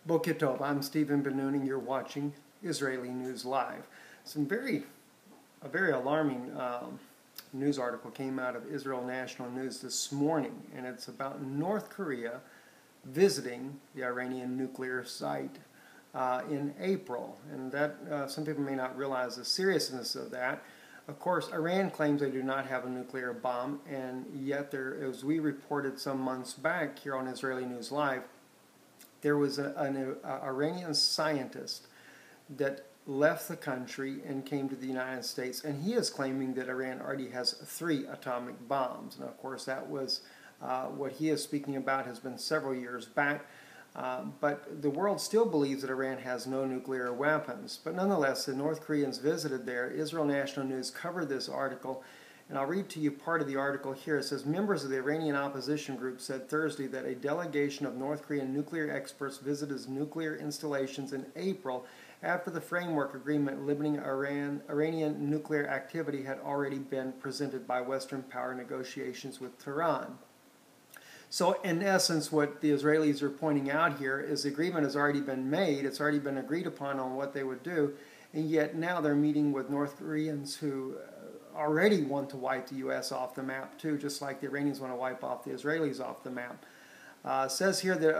Boker Tov, I'm Stephen Ben-Nun, and you're watching Israeli News Live. A very alarming news article came out of Israel National News this morning, and it's about North Korea visiting the Iranian nuclear site in April. And that some people may not realize the seriousness of that. Of course, Iran claims they do not have a nuclear bomb, and yet as we reported some months back here on Israeli News Live, there was an Iranian scientist that left the country and came to the United States, and he is claiming that Iran already has 3 atomic bombs. Now, of course, that was what he is speaking about has been several years back, but the world still believes that Iran has no nuclear weapons. But nonetheless, the North Koreans visited there. Israel National News covered this article, and I'll read to you part of the article here. It says, members of the Iranian opposition group said Thursday that a delegation of North Korean nuclear experts visited nuclear installations in April after the framework agreement limiting Iranian nuclear activity had already been presented by Western power negotiations with Tehran. So in essence, what the Israelis are pointing out here is the agreement has already been made, it's already been agreed upon on what they would do, and yet now they're meeting with North Koreans who already want to wipe the U.S. off the map too, just like the Iranians want to wipe off the Israelis off the map. Says here that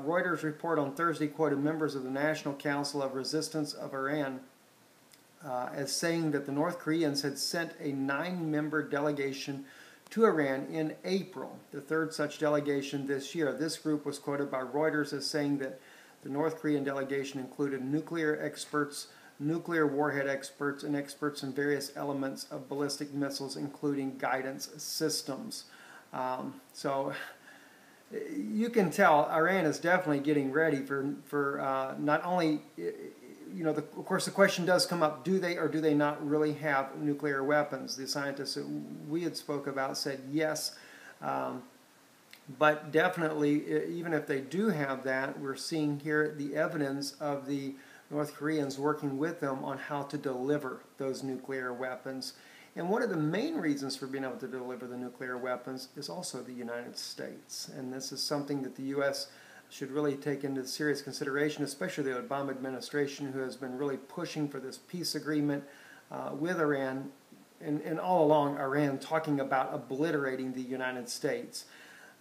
Reuters report on Thursday quoted members of the National Council of Resistance of Iran as saying that the North Koreans had sent a 9-member delegation to Iran in April, the 3rd such delegation this year. This group was quoted by Reuters as saying that the North Korean delegation included nuclear experts, nuclear warhead experts, and experts in various elements of ballistic missiles, including guidance systems. So you can tell Iran is definitely getting ready for not only, of course the question does come up, do they or do they not really have nuclear weapons? The scientists that we had spoke about said yes, but definitely even if they do have that, we're seeing here the evidence of the North Koreans working with them on how to deliver those nuclear weapons. And one of the main reasons for being able to deliver the nuclear weapons is also the United States. And this is something that the U.S. should really take into serious consideration, especially the Obama administration, who has been really pushing for this peace agreement with Iran, and all along Iran talking about obliterating the United States.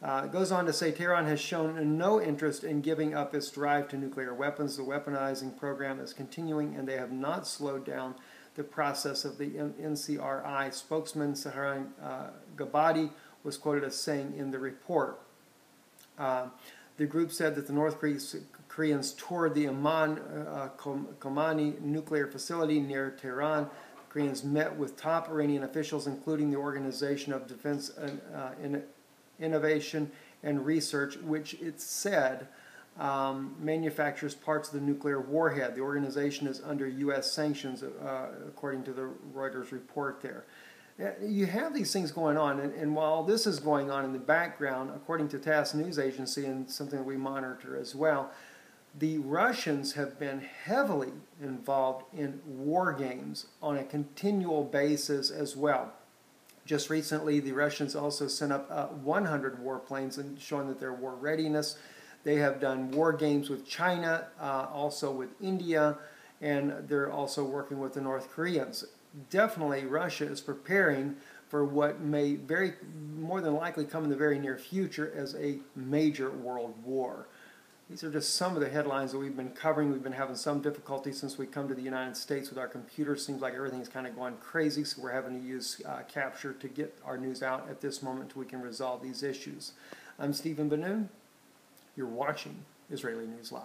It goes on to say Tehran has shown no interest in giving up its drive to nuclear weapons. The weaponizing program is continuing, and they have not slowed down the process of the NCRI. Spokesman Saharan Gabadi was quoted as saying in the report. The group said that the North Koreans toured the Amman Khomani nuclear facility near Tehran. The Koreans met with top Iranian officials, including the Organization of Defense Innovation and Research, which it said manufactures parts of the nuclear warhead. The organization is under U.S. sanctions, according to the Reuters report there. You have these things going on, and while this is going on in the background, according to TASS news agency, and something that we monitor as well, the Russians have been heavily involved in war games on a continual basis as well. Just recently, the Russians also sent up 100 warplanes and showing that their war readiness. They have done war games with China, also with India, and they're also working with the North Koreans. Definitely, Russia is preparing for what may more than likely come in the very near future as a major world war. These are just some of the headlines that we've been covering. We've been having some difficulty since we come to the United States with our computers. Seems like everything's kind of going crazy, so we're having to use Capture to get our news out at this moment until we can resolve these issues. I'm Stephen Ben-Nun. You're watching Israeli News Live.